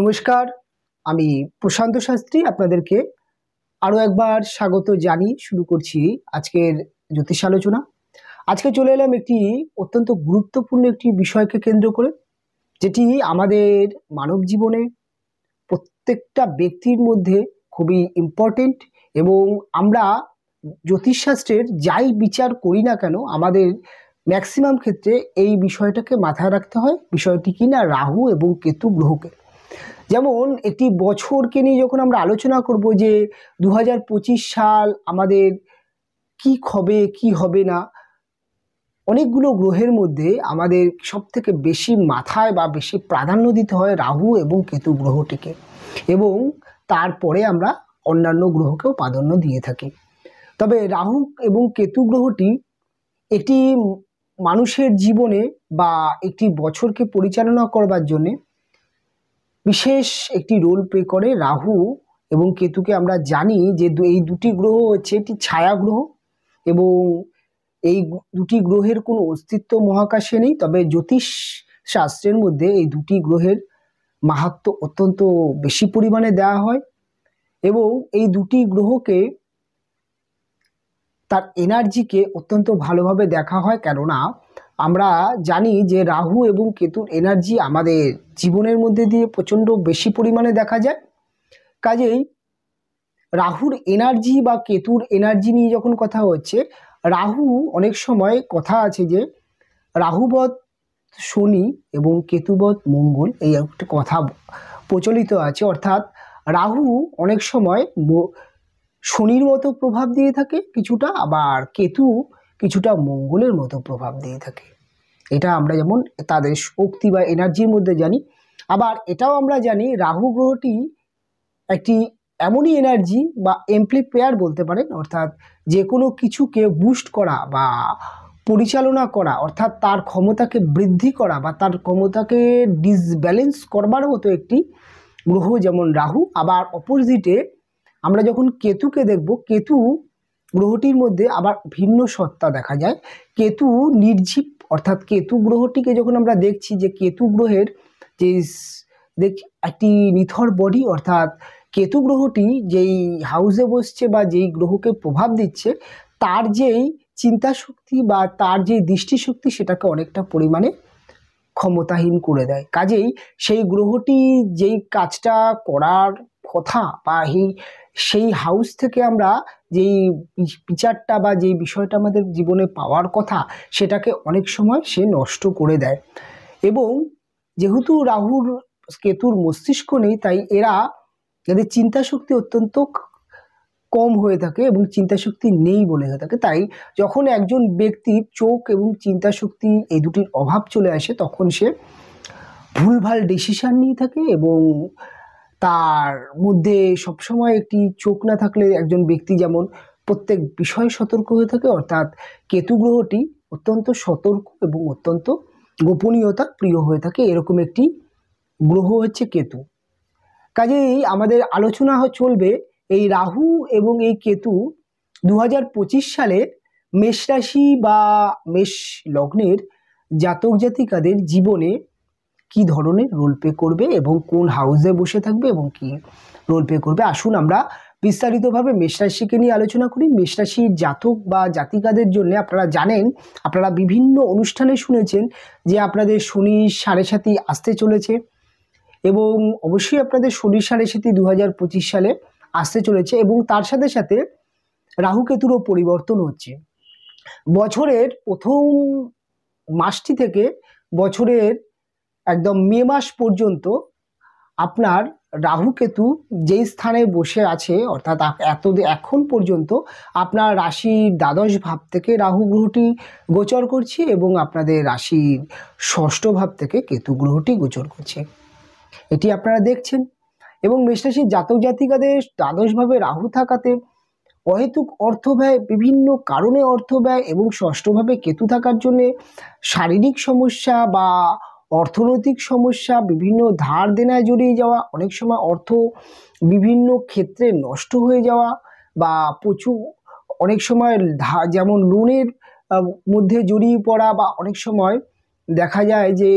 নমস্কার, আমি প্রশান্ত শাস্ত্রী আপনাদেরকে আরও একবার স্বাগত জানিয়ে শুরু করছি আজকের জ্যোতিষ আলোচনা। আজকে চলে এলাম একটি অত্যন্ত গুরুত্বপূর্ণ একটি বিষয়কে কেন্দ্র করে, যেটি আমাদের মানব জীবনে প্রত্যেকটা ব্যক্তির মধ্যে খুবই ইম্পর্টেন্ট। এবং আমরা জ্যোতিষশাস্ত্রের যাই বিচার করি না কেন, আমাদের ম্যাক্সিমাম ক্ষেত্রে এই বিষয়টাকে মাথায় রাখতে হয়। বিষয়টি কি না, রাহু এবং কেতু গ্রহকে। যেমন একটি বছরকে নিয়ে যখন আমরা আলোচনা করব যে 2025 সাল আমাদের কি হবে কি হবে না, অনেকগুলো গ্রহের মধ্যে আমাদের সব থেকে বেশি মাথায় বা বেশি প্রাধান্য দিতে হয় রাহু এবং কেতু গ্রহটিকে, এবং তারপরে আমরা অন্যান্য গ্রহকেও প্রাধান্য দিয়ে থাকি। তবে রাহু এবং কেতু গ্রহটি একটি মানুষের জীবনে বা একটি বছরকে পরিচালনা করবার জন্যে বিশেষ একটি রোল প্লে করে। রাহু এবং কেতুকে আমরা জানি যে এই দুটি গ্রহ হচ্ছে একটি ছায়া গ্রহ, এবং এই দুটি গ্রহের কোনো অস্তিত্ব মহাকাশে নেই। তবে জ্যোতিষ শাস্ত্রের মধ্যে এই দুটি গ্রহের মাহাত্ম্য অত্যন্ত বেশি পরিমাণে দেওয়া হয়, এবং এই দুটি গ্রহকে তার এনার্জিকে অত্যন্ত ভালোভাবে দেখা হয়। কেননা আমরা জানি যে রাহু এবং কেতুর এনার্জি আমাদের জীবনের মধ্যে দিয়ে প্রচণ্ড বেশি পরিমাণে দেখা যায়। কাজেই রাহুর এনার্জি বা কেতুর এনার্জি নিয়ে যখন কথা হচ্ছে, রাহু অনেক সময় কথা আছে যে রাহুবৎ শনি এবং কেতুবৎ মঙ্গল, এই একটা কথা প্রচলিত আছে। অর্থাৎ রাহু অনেক সময় শনির মতো প্রভাব দিয়ে থাকে কিছুটা, আবার কেতু কিছুটা মঙ্গলের মতো প্রভাব দিয়ে থাকে। এটা আমরা যেমন তাদের শক্তি বা এনার্জির মধ্যে জানি। আবার এটাও আমরা জানি রাহু গ্রহটি একটি এমনই এনার্জি বা এমপ্লিফায়ার বলতে পারেন, অর্থাৎ যে কোনো কিছুকে বুস্ট করা বা পরিচালনা করা, অর্থাৎ তার ক্ষমতাকে বৃদ্ধি করা বা তার ক্ষমতাকে ডিসব্যালেন্স করবার মতো একটি গ্রহ যেমন রাহু। আবার অপোজিটে আমরা যখন কেতুকে দেখব, কেতু গ্রহটির মধ্যে আবার ভিন্ন সত্তা দেখা যায়। কেতু নির্জীব, অর্থাৎ কেতু গ্রহটিকে যখন আমরা দেখছি যে কেতু গ্রহের যে একটি নিথর বডি, অর্থাৎ কেতু গ্রহটি যেই হাউসে বসছে বা যেই গ্রহকে প্রভাব দিচ্ছে, তার যেই চিন্তা শক্তি বা তার যেই দৃষ্টিশক্তি, সেটাকে অনেকটা পরিমাণে ক্ষমতাহীন করে দেয়। কাজেই সেই গ্রহটি যেই কাজটা করার কথা বা সেই হাউস থেকে আমরা যেই বিচারটা বা যেই বিষয়টা আমাদের জীবনে পাওয়ার কথা, সেটাকে অনেক সময় সে নষ্ট করে দেয়। এবং যেহেতু রাহুর কেতুর মস্তিষ্ক নেই, তাই এদের চিন্তা শক্তি অত্যন্ত কম হয়ে থাকে এবং চিন্তা শক্তি নেই বলে হয়ে থাকে। তাই যখন একজন ব্যক্তির চোখ এবং চিন্তা শক্তি এই দুটির অভাব চলে আসে, তখন সে ভুলভাল ডিসিশন নিয়ে থাকে, এবং তার মধ্যে সবসময় একটি চোখ না থাকলে একজন ব্যক্তি যেমন প্রত্যেক বিষয়ে সতর্ক হয়ে থাকে, অর্থাৎ কেতু গ্রহটি অত্যন্ত সতর্ক এবং অত্যন্ত গোপনীয়তা প্রিয় হয়ে থাকে। এরকম একটি গ্রহ হচ্ছে কেতু। কাজেই আমাদের আলোচনা চলবে এই রাহু এবং এই কেতু 2025 সালে মেষ রাশি বা মেষ লগ্নের জাতক জাতিকাদের জীবনে কি ধরনের রোল প্লে করবে এবং কোন হাউসে বসে থাকবে এবং কি রোল প্লে করবে। আসুন আমরা বিস্তারিতভাবে মেষ রাশিকে নিয়ে আলোচনা করি। মেষ রাশির জাতক বা জাতিকাদের জন্য আপনারা জানেন, আপনারা বিভিন্ন অনুষ্ঠানে শুনেছেন যে আপনাদের শনি সাড়ে সাতি আসতে চলেছে, এবং অবশ্যই আপনাদের শনি সাড়ে সাতি 2025 সালে আসতে চলেছে, এবং তার সাথে সাথে রাহু কেতুরও পরিবর্তন হচ্ছে। বছরের প্রথম মাসটি থেকে বছরের একদম মে মাস পর্যন্ত আপনার রাহু কেতু যেই স্থানে বসে আছে, অর্থাৎ এখন পর্যন্ত আপনার রাশির দ্বাদশ ভাব থেকে রাহু গ্রহটি গোচর করছে, এবং আপনাদের রাশির ষষ্ঠ ভাব থেকে কেতু গ্রহটি গোচর করছে। এটি আপনারা দেখছেন। এবং মেষ রাশির জাতক জাতিকাদের দ্বাদশভাবে রাহু থাকাতে অহেতুক অর্থ ব্যয়, বিভিন্ন কারণে অর্থ ব্যয়, এবং ষষ্ঠভাবে কেতু থাকার জন্য শারীরিক সমস্যা বা অর্থনৈতিক সমস্যা, বিভিন্ন ধার দেনায় জড়িয়ে যাওয়া, অনেক সময় অর্থ বিভিন্ন ক্ষেত্রে নষ্ট হয়ে যাওয়া, বা প্রচুর অনেক সময় যেমন লোনের মধ্যে জড়িয়ে পড়া, বা অনেক সময় দেখা যায় যে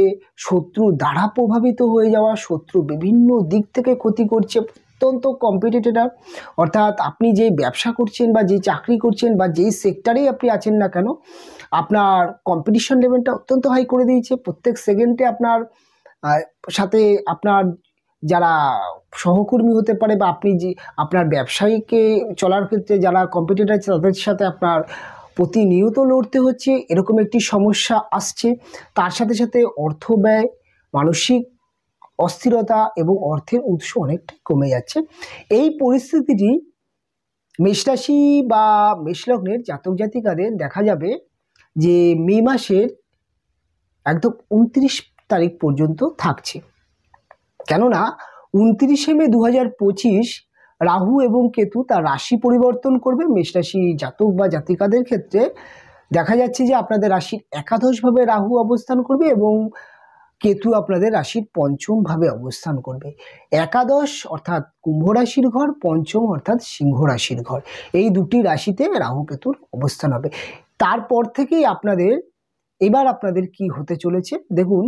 শত্রু দ্বারা প্রভাবিত হয়ে যাওয়া, শত্রু বিভিন্ন দিক থেকে ক্ষতি করছে, অত্যন্ত কম্পিটিটর। অর্থাৎ আপনি যেই ব্যবসা করছেন বা যেই চাকরি করছেন বা যেই সেক্টরেই আপনি আছেন না কেন, আপনার কম্পিটিশন লেভেলটা অত্যন্ত হাই করে দিয়েছে। প্রত্যেক সেকেন্ডে আপনার সাথে আপনার যারা সহকর্মী হতে পারে বা আপনি যে আপনার ব্যবসায়ীকে চলার ক্ষেত্রে যারা কম্পিটিটর আছে তাদের সাথে আপনার প্রতিনিয়ত লড়তে হচ্ছে, এরকম একটি সমস্যা আসছে। তার সাথে সাথে অর্থ ব্যয়, মানসিক অস্থিরতা এবং অর্থের উৎস অনেকটাই কমে যাচ্ছে। এই পরিস্থিতিটি মেষ রাশি বা মেষ লগ্নের জাতক জাতিকাদের দেখা যাবে যে মে মাসের একদম 29 তারিখ পর্যন্ত থাকছে। কেননা 29শে মে 2025 রাহু এবং কেতু তার রাশি পরিবর্তন করবে। মেষ রাশি জাতক বা জাতিকাদের ক্ষেত্রে দেখা যাচ্ছে যে আপনাদের রাশির একাদশভাবে রাহু অবস্থান করবে এবং কেতু আপনাদের রাশির পঞ্চমভাবে অবস্থান করবে। একাদশ অর্থাৎ কুম্ভ রাশির ঘর, পঞ্চম অর্থাৎ সিংহ রাশির ঘর, এই দুটি রাশিতে রাহু কেতুর অবস্থান হবে। তারপর থেকেই আপনাদের কি হতে চলেছে দেখুন।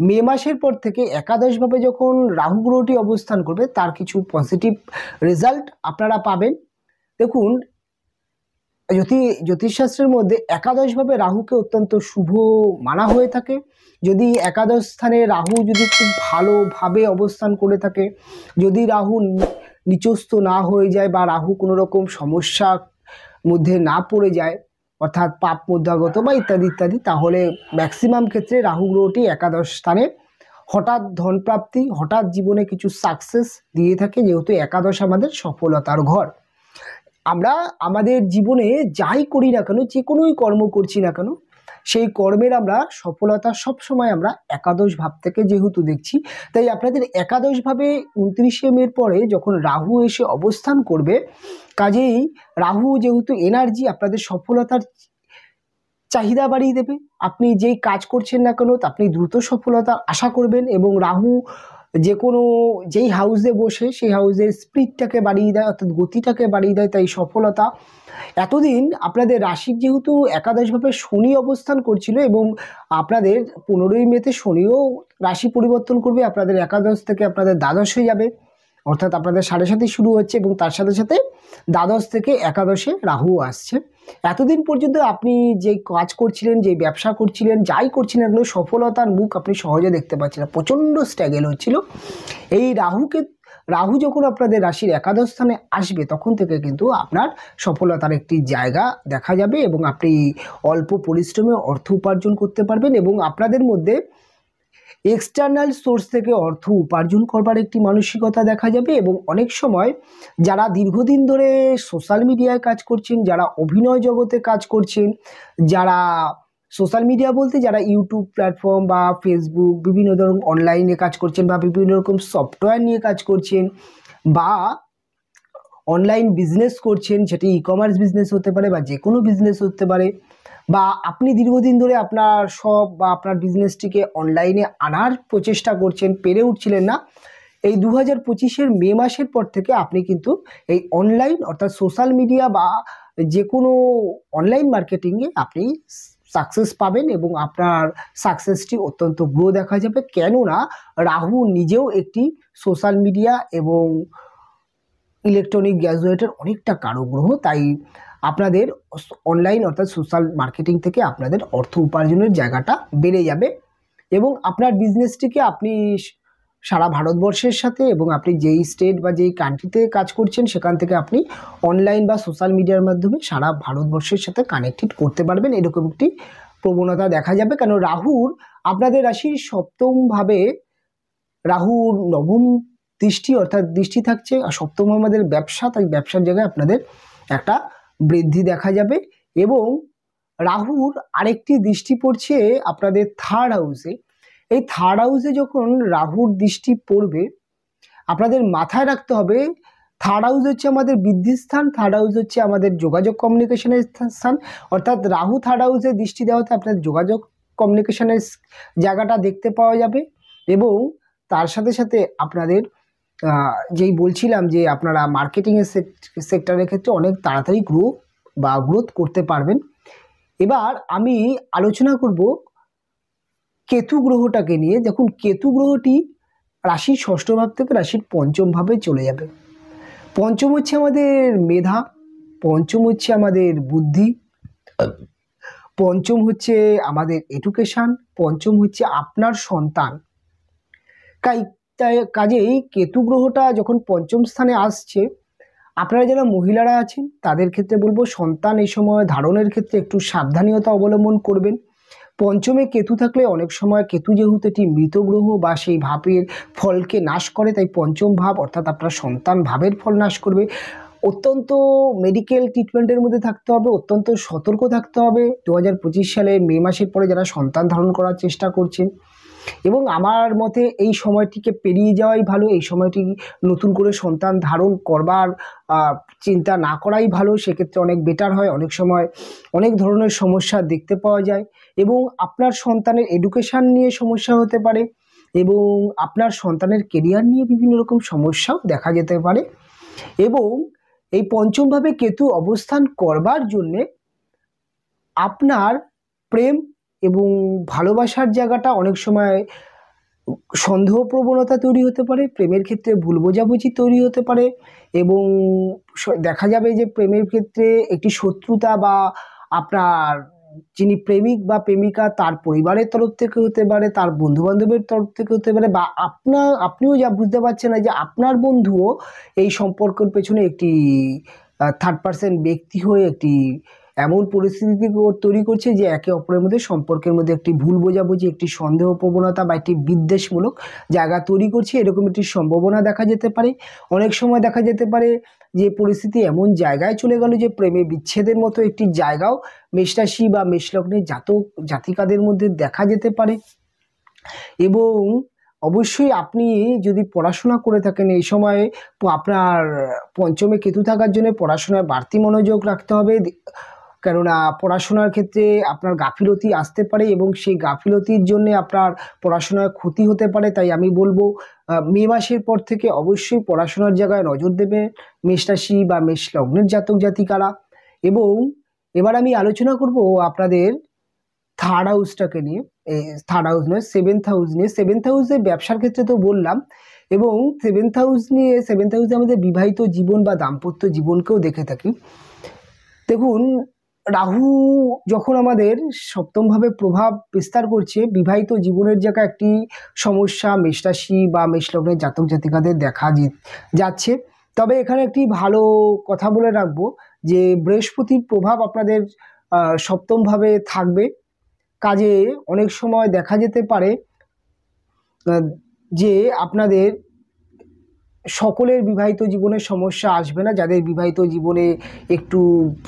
মে মাসের পর থেকে একাদশভাবে যখন রাহু গ্রহটি অবস্থান করবে তার কিছু পজিটিভ রেজাল্ট আপনারা পাবেন। দেখুন, জ্যোতিষশাস্ত্রের মধ্যে একাদশভাবে রাহুকে অত্যন্ত শুভ মানা হয়ে থাকে। যদি একাদশ স্থানে রাহু যদি খুব ভালোভাবে অবস্থান করে থাকে, যদি রাহু নিচস্থ না হয়ে যায় বা রাহু কোনো রকম সমস্যার মধ্যে না পড়ে যায়, অর্থাৎ পাপ মুদ্রাগত বা ইত্যাদি ইত্যাদি, তাহলে ম্যাক্সিমাম ক্ষেত্রে রাহু গ্রহটি একাদশ স্থানে হঠাৎ ধনপ্রাপ্তি, হঠাৎ জীবনে কিছু সাকসেস দিয়ে থাকে, যেহেতু একাদশ আমাদের সফলতার ঘর। আমরা আমাদের জীবনে যাই করি না কেন, যে কোনোই কর্ম করছি না কেন, সেই কর্মের আমরা সফলতা সবসময় আমরা একাদশ ভাব থেকে যেহেতু দেখছি, তাই আপনাদের একাদশ ভাবে 29শে মের পরে যখন রাহু এসে অবস্থান করবে, কাজেই রাহু যেহেতু এনার্জি আপনাদের সফলতার চাহিদা বাড়িয়ে দেবে। আপনি যেই কাজ করছেন না কেন আপনি দ্রুত সফলতা আশা করবেন, এবং রাহু যেই হাউসে বসে সেই হাউসের স্পিডটাকে বাড়িয়ে দেয়, অর্থাৎ গতিটাকে বাড়িয়ে দেয়। তাই সফলতা এতদিন আপনাদের রাশির যেহেতু একাদশভাবে শনি অবস্থান করছিল, এবং আপনাদের 15ই মেতে শনিও রাশি পরিবর্তন করবে, আপনাদের একাদশ থেকে আপনাদের দ্বাদশ হয়ে যাবে, অর্থাৎ আপনাদের 7.5 শুরু হচ্ছে এবং তার সাথে সাথে দ্বাদশ থেকে একাদশে রাহু আসছে। এতদিন পর্যন্ত আপনি যে কাজ করছিলেন, যে ব্যবসা করছিলেন, যাই করছিলেন, সফলতার মুখ আপনি সহজে দেখতে পাচ্ছেন না, প্রচণ্ড স্ট্রাগল হচ্ছিল। এই রাহু যখন আপনাদের রাশির একাদশ স্থানে আসবে তখন থেকে কিন্তু আপনার সফলতার একটি জায়গা দেখা যাবে এবং আপনি অল্প পরিশ্রমে অর্থ উপার্জন করতে পারবেন, এবং আপনাদের মধ্যে এক্সটার্নাল সোর্স থেকে অর্থ উপার্জন করবার একটি মানসিকতা দেখা যাবে। এবং অনেক সময় যারা দীর্ঘদিন ধরে সোশ্যাল মিডিয়ায় কাজ করছেন, যারা অভিনয় জগতে কাজ করছেন, যারা সোশ্যাল মিডিয়া বলতে যারা ইউটিউব প্ল্যাটফর্ম বা ফেসবুক বিভিন্ন ধরনের অনলাইনে কাজ করছেন বা বিভিন্ন রকম সফটওয়্যার নিয়ে কাজ করছেন বা অনলাইন বিজনেস করছেন, সেটি ই কমার্স বিজনেস হতে পারে বা যে কোনো বিজনেস হতে পারে, বা আপনি দীর্ঘদিন ধরে আপনার শপ বা আপনার বিজনেসটিকে অনলাইনে আনার প্রচেষ্টা করছেন, পেরে উঠছিলেন না, এই 2025-এর মে মাসের পর থেকে আপনি কিন্তু এই অনলাইন অর্থাৎ সোশ্যাল মিডিয়া বা যে কোনো অনলাইন মার্কেটিংয়ে আপনি সাকসেস পাবেন এবং আপনার সাকসেসটি অত্যন্ত গ্রো দেখা যাবে। কেননা রাহু নিজেও একটি সোশ্যাল মিডিয়া এবং ইলেকট্রনিক গ্যাজেটের অনেকটা কারগ্রহ, তাই আপনাদের অনলাইন অর্থাৎ সোশ্যাল মার্কেটিং থেকে আপনাদের অর্থ উপার্জনের জায়গাটা বেড়ে যাবে এবং আপনার বিজনেসটিকে আপনি সারা ভারতবর্ষের সাথে এবং আপনি যেই স্টেট বা যেই কান্ট্রিতে কাজ করছেন সেখান থেকে আপনি অনলাইন বা সোশ্যাল মিডিয়ার মাধ্যমে সারা ভারতবর্ষের সাথে কানেক্টেড করতে পারবেন, এরকম একটি প্রবণতা দেখা যাবে। কেন রাহুর আপনাদের রাশির সপ্তমভাবে রাহুর নবম দৃষ্টি অর্থাৎ দৃষ্টি থাকছে, আর সপ্তম আমাদের ব্যবসা, তাই ব্যবসার জায়গায় আপনাদের একটা বৃদ্ধি দেখা যাবে। এবং রাহুর আরেকটি দৃষ্টি পড়ছে আপনাদের থার্ড হাউসে। এই থার্ড হাউসে যখন রাহুর দৃষ্টি পড়বে আপনাদের মাথায় রাখতে হবে, থার্ড হাউস হচ্ছে আমাদের বৃদ্ধিস্থান, থার্ড হাউস হচ্ছে আমাদের যোগাযোগ কমিউনিকেশনের স্থান, অর্থাৎ রাহু থার্ড হাউসে দৃষ্টি দেওয়াতে আপনাদের যোগাযোগ কমিউনিকেশনের জায়গাটা দেখতে পাওয়া যাবে। এবং তার সাথে সাথে আপনাদের যেই বলছিলাম যে আপনারা মার্কেটিংয়ের সেক্টরের ক্ষেত্রে অনেক তাড়াতাড়ি গ্রোথ করতে পারবেন। এবার আমি আলোচনা করব কেতু গ্রহটাকে নিয়ে। দেখুন, কেতু গ্রহটি রাশির ষষ্ঠ ভাব থেকে রাশির পঞ্চম ভাবে চলে যাবে। পঞ্চম হচ্ছে আমাদের মেধা, পঞ্চম হচ্ছে আমাদের বুদ্ধি, পঞ্চম হচ্ছে আমাদের এডুকেশন, পঞ্চম হচ্ছে আপনার সন্তান। কাজেই কেতু গ্রহটা যখন পঞ্চম স্থানে আসছে, আপনারা যারা মহিলারা আছেন তাদের ক্ষেত্রে বলবো সন্তান এই সময় ধারণের ক্ষেত্রে একটু সাবধানতা অবলম্বন করবেন। পঞ্চমে কেতু থাকলে অনেক সময় কেতু যেহেতু এটি মৃত গ্রহ বা সেই ভাবের ফলকে নাশ করে, তাই পঞ্চম ভাব অর্থাৎ আপনার সন্তান ভাবের ফল নাশ করবে। অত্যন্ত মেডিকেল ট্রিটমেন্টের মধ্যে থাকতে হবে, অত্যন্ত সতর্ক থাকতে হবে 2025 সালে মে মাসের পরে যারা সন্তান ধারণ করার চেষ্টা করছেন। এবং আমার মতে এই সময়টিকে পেরিয়ে যাওয়াই ভালো, এই সময়টি নতুন করে সন্তান ধারণ করবার চিন্তা না করাই ভালো, সেক্ষেত্রে অনেক বেটার হয়। অনেক সময় অনেক ধরনের সমস্যা দেখতে পাওয়া যায় এবং আপনার সন্তানের এডুকেশান নিয়ে সমস্যা হতে পারে এবং আপনার সন্তানের কেরিয়ার নিয়ে বিভিন্ন রকম সমস্যাও দেখা যেতে পারে। এবং এই পঞ্চমভাবে কেতু অবস্থান করবার জন্যে আপনার প্রেম এবং ভালোবাসার জায়গাটা অনেক সময় সন্দেহ প্রবণতা তৈরি হতে পারে, প্রেমের ক্ষেত্রে ভুল বোঝাবুঝি তৈরি হতে পারে এবং দেখা যাবে যে প্রেমের ক্ষেত্রে একটি শত্রুতা বা আপনার যিনি প্রেমিক বা প্রেমিকা তার পরিবারের তরফ থেকে হতে পারে, তার বন্ধুবান্ধবের তরফ থেকে হতে পারে, বা আপনিও যা বুঝতে পারছেন না যে আপনার বন্ধুও এই সম্পর্কের পেছনে একটি থার্ড পার্সন ব্যক্তি হয়ে একটি এমন পরিস্থিতি তৈরি করছে যে একে অপরের মধ্যে সম্পর্কের মধ্যে একটি ভুল বোঝাবুঝি, একটি সন্দেহ প্রবণতা বা একটি বিদ্বেষমূলক জায়গা তৈরি করছে, এরকম একটি সম্ভাবনা দেখা যেতে পারে। অনেক সময় দেখা যেতে পারে যে পরিস্থিতি এমন জায়গায় চলে গেল যে প্রেমে বিচ্ছেদের মতো একটি জায়গাও মেষ রাশি বা মেষ লগ্নের জাতিকাদের মধ্যে দেখা যেতে পারে। এবং অবশ্যই আপনি যদি পড়াশোনা করে থাকেন এই সময়ে আপনার পঞ্চমে কেতু থাকার জন্য পড়াশোনায় বাড়তি মনোযোগ রাখতে হবে, কেননা পড়াশোনার ক্ষেত্রে আপনার গাফিলতি আসতে পারে এবং সেই গাফিলতির জন্য আপনার পড়াশোনায় ক্ষতি হতে পারে। তাই আমি বলবো মে মাসের পর থেকে অবশ্যই পড়াশোনার জায়গায় নজর দেবে মেষ রাশি বা মেষ লগ্নের জাতক জাতিকারা। এবং এবার আমি আলোচনা করব আপনাদের থার্ড হাউসটাকে নিয়ে, থার্ড হাউস নয়, সেভেন্থ হাউস নিয়ে। সেভেন্থ হাউসে ব্যবসার ক্ষেত্রে তো বললাম, এবং সেভেন্থ হাউসে আমাদের বিবাহিত জীবন বা দাম্পত্য জীবনকেও দেখে থাকি। দেখুন, রাহু যখন আমাদের সপ্তমভাবে প্রভাব বিস্তার করছে, বিবাহিত জীবনের জায়গায় একটি সমস্যা মেষ রাশি বা মেষ লগ্নের জাতক জাতিকাদের দেখা যাচ্ছে। তবে এখানে একটি ভালো কথা বলে রাখবো যে বৃহস্পতির প্রভাব আপনাদের সপ্তমভাবে থাকবে। কাজে অনেক সময় দেখা যেতে পারে যে আপনাদের সকলের বিবাহিত জীবনে সমস্যা আসবে না। যাদের বিবাহিত জীবনে একটু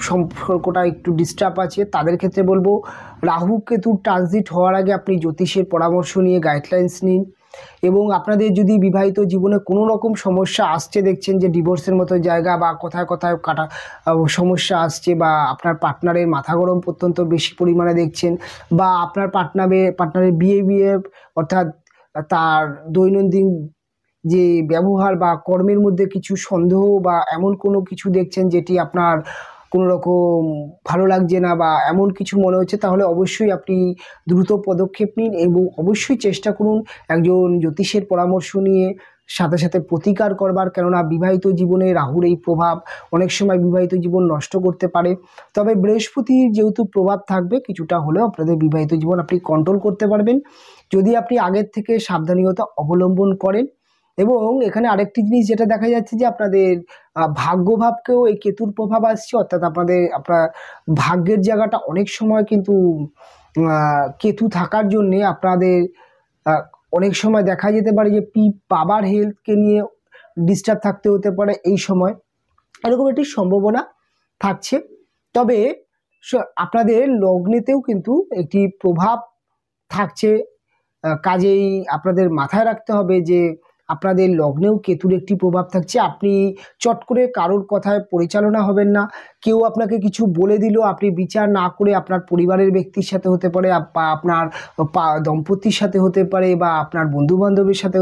সম্পর্কটা একটু ডিস্টার্ব আছে তাদের ক্ষেত্রে বলবো রাহু কেতুর ট্রানজিট হওয়ার আগে আপনি জ্যোতিষের পরামর্শ নিয়ে গাইডলাইন্স নিন। এবং আপনাদের যদি বিবাহিত জীবনে কোনো রকম সমস্যা আসছে, দেখছেন যে ডিভোর্সের মতো জায়গা বা কোথায় কোথায় সমস্যা আসছে, বা আপনার পার্টনারের মাথা গরম অত্যন্ত বেশি পরিমাণে দেখছেন, বা আপনার পার্টনারের বিহেভিয়ার অর্থাৎ তার দৈনন্দিন যে ব্যবহার বা কর্মের মধ্যে কিছু সন্দেহ বা এমন কোনো কিছু দেখছেন যেটি আপনার কোনো রকম ভালো লাগছে না বা এমন কিছু মনে হচ্ছে, তাহলে অবশ্যই আপনি দ্রুত পদক্ষেপ নিন এবং অবশ্যই চেষ্টা করুন একজন জ্যোতিষের পরামর্শ নিয়ে সাথে সাথে প্রতিকার করবার। কেননা বিবাহিত জীবনে রাহুর এই প্রভাব অনেক সময় বিবাহিত জীবন নষ্ট করতে পারে। তবে বৃহস্পতির যেহেতু প্রভাব থাকবে, কিছুটা হলেও আপনাদের বিবাহিত জীবন আপনি কন্ট্রোল করতে পারবেন যদি আপনি আগের থেকে সাবধানতা অবলম্বন করেন। এবং এখানে আরেকটি জিনিস যেটা দেখা যাচ্ছে যে আপনাদের ভাগ্যভাবকেও এই কেতুর প্রভাব আসছে, অর্থাৎ আপনার ভাগ্যের জায়গাটা অনেক সময় কিন্তু কেতু থাকার জন্যে আপনাদের অনেক সময় দেখা যেতে পারে যে বাবার হেলথকে নিয়ে ডিস্টার্ব থাকতে হতে পারে এই সময়, এরকম একটি সম্ভাবনা থাকছে। তবে আপনাদের লগ্নেতেও কিন্তু একটি প্রভাব থাকছে, কাজেই আপনাদের মাথায় রাখতে হবে যে আপনাদের লগ্নেও কেতুর একটি প্রভাব থাকছে। আপনি চট করে কারোর কথায় পরিচালনা হবেন না। কেউ আপনাকে কিছু বলে দিল, আপনি বিচার না করে আপনার পরিবারের ব্যক্তির সাথে হতে পারে, বা আপনার দম্পতির সাথে হতে পারে, বা আপনার বন্ধুবান্ধবের সাথে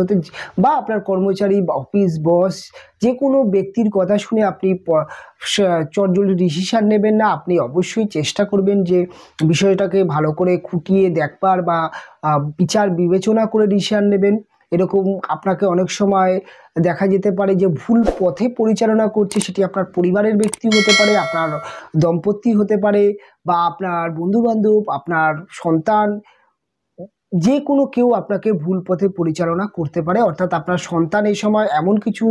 বা আপনার কর্মচারী বা অফিস বস, যে কোনো ব্যক্তির কথা শুনে আপনি চটজলদি ডিসিশান নেবেন না। আপনি অবশ্যই চেষ্টা করবেন যে বিষয়টাকে ভালো করে খুঁটিয়ে দেখবার বা বিচার বিবেচনা করে ডিসিশান নেবেন। এরকম আপনাকে অনেক সময় দেখা যেতে পারে যে ভুল পথে পরিচালনা করছে, সেটি আপনার পরিবারের ব্যক্তি হতে পারে, আপনার দম্পতি হতে পারে, বা আপনার বন্ধুবান্ধব, আপনার সন্তান, যে কোনো কেউ আপনাকে ভুল পথে পরিচালনা করতে পারে। অর্থাৎ আপনার সন্তান এই সময় এমন কিছু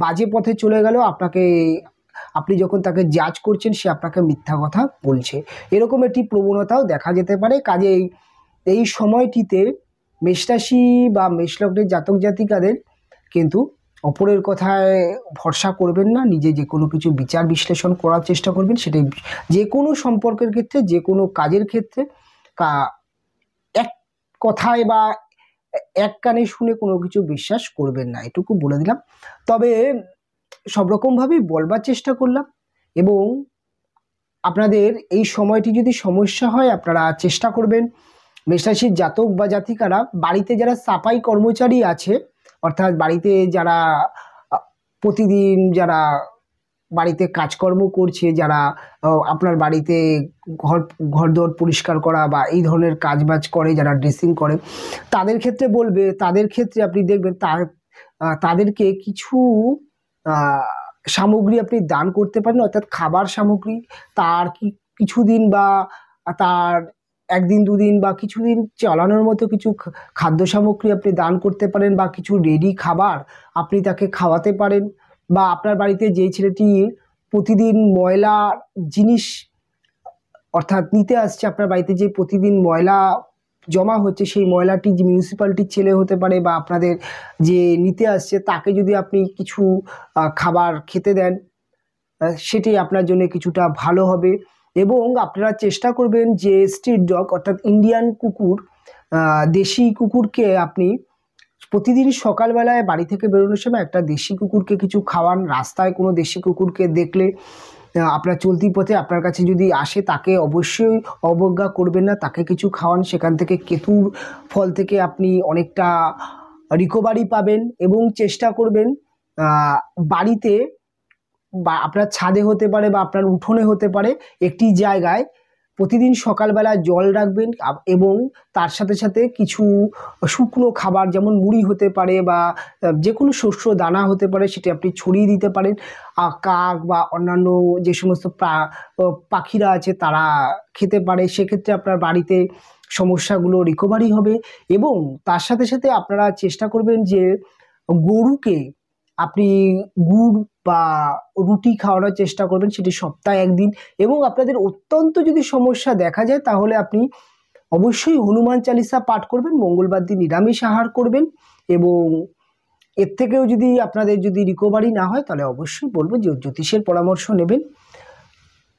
বাজে পথে চলে গেল, আপনি যখন তাকে জাজ করছেন সে আপনাকে মিথ্যা কথা বলছে, এরকম একটি প্রবণতাও দেখা যেতে পারে। কাজেই এই সময়টিতে মেষরাশি বা মেষলগ্নের জাতক জাতিকাদের কিন্তু অপরের কথায় ভরসা করবেন না, নিজে যে কোনো কিছু বিচার বিশ্লেষণ করার চেষ্টা করবেন। সেটাই যে কোনো সম্পর্কের ক্ষেত্রে, যে কোনো কাজের ক্ষেত্রে এক কথায় বা এক কানে শুনে কোনো কিছু বিশ্বাস করবেন না, এটুকু বলে দিলাম। তবে সব রকমভাবেই বলবার চেষ্টা করলাম। এবং আপনাদের এই সময়টি যদি সমস্যা হয়, আপনারা চেষ্টা করবেন মেষরাশির জাতক বা জাতিকারা বাড়িতে যারা সাফাই কর্মচারী আছে, অর্থাৎ বাড়িতে যারা প্রতিদিন যারা বাড়িতে কাজকর্ম করছে, যারা আপনার বাড়িতে ঘরদোর পরিষ্কার করা বা এই ধরনের কাজবাজ করে, যারা ড্রেসিং করে, তাদের ক্ষেত্রে বলবে, তাদের ক্ষেত্রে আপনি দেখবেন তাদেরকে কিছু সামগ্রী আপনি দান করতে পারেন, অর্থাৎ খাবার সামগ্রী। তার কিছুদিন বা তার একদিন দুদিন বা কিছুদিন চালানোর মতো কিছু খাদ্য সামগ্রী আপনি দান করতে পারেন, বা কিছু রেডি খাবার আপনি তাকে খাওয়াতে পারেন। বা আপনার বাড়িতে যেই ছেলেটি প্রতিদিন ময়লা জিনিস অর্থাৎ নিতে আসছে, আপনার বাড়িতে যে প্রতিদিন ময়লা জমা হচ্ছে, সেই ময়লাটি যে মিউনিসিপ্যালিটির ছেলে হতে পারে, বা আপনাদের যে নিতে আসছে তাকে যদি আপনি কিছু খাবার খেতে দেন, সেটি আপনার জন্য কিছুটা ভালো হবে। এবং আপনারা চেষ্টা করবেন যে স্ট্রিট ডগ অর্থাৎ ইন্ডিয়ান কুকুর, দেশি কুকুরকে আপনি প্রতিদিন সকালবেলায় বাড়ি থেকে বেরোনোর সময় একটা দেশি কুকুরকে কিছু খাওয়ান। রাস্তায় কোনো দেশি কুকুরকে দেখলে আপনার চলতি পথে আপনার কাছে যদি আসে, তাকে অবশ্যই অবজ্ঞা করবেন না, তাকে কিছু খাওয়ান। সেখান থেকে কেতুর ফল থেকে আপনি অনেকটা রিকভারি পাবেন। এবং চেষ্টা করবেন বাড়িতে বা আপনার ছাদে হতে পারে বা আপনার উঠোনে হতে পারে, একটি জায়গায় প্রতিদিন সকালবেলা জল রাখবেন, এবং তার সাথে সাথে কিছু শুকনো খাবার যেমন মুড়ি হতে পারে বা যে কোনো শস্য দানা হতে পারে, সেটি আপনি ছড়িয়ে দিতে পারেন। কাক বা অন্যান্য যে সমস্ত পাখিরা আছে তারা খেতে পারে, সেক্ষেত্রে আপনার বাড়িতে সমস্যাগুলো রিকভারি হবে। এবং তার সাথে সাথে আপনারা চেষ্টা করবেন যে গরুকে আপনি গুড় বা রুটি খাওয়ানোর চেষ্টা করবেন, সেটি সপ্তাহে একদিন। এবং আপনাদের অত্যন্ত যদি সমস্যা দেখা যায়, তাহলে আপনি অবশ্যই হনুমান চালিসা পাঠ করবেন, মঙ্গলবার দিন নিরামিষ আহার করবেন। এবং এর থেকেও যদি আপনাদের যদি রিকভারি না হয়, তাহলে অবশ্যই বলবো যে জ্যোতিষের পরামর্শ নেবেন।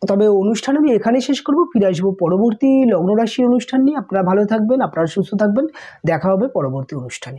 তবে অনুষ্ঠান আমি এখানেই শেষ করব, ফিরে আসবো পরবর্তী লগ্ন রাশির অনুষ্ঠান নিয়ে। আপনারা ভালো থাকবেন, আপনারা সুস্থ থাকবেন, দেখা হবে পরবর্তী অনুষ্ঠানে।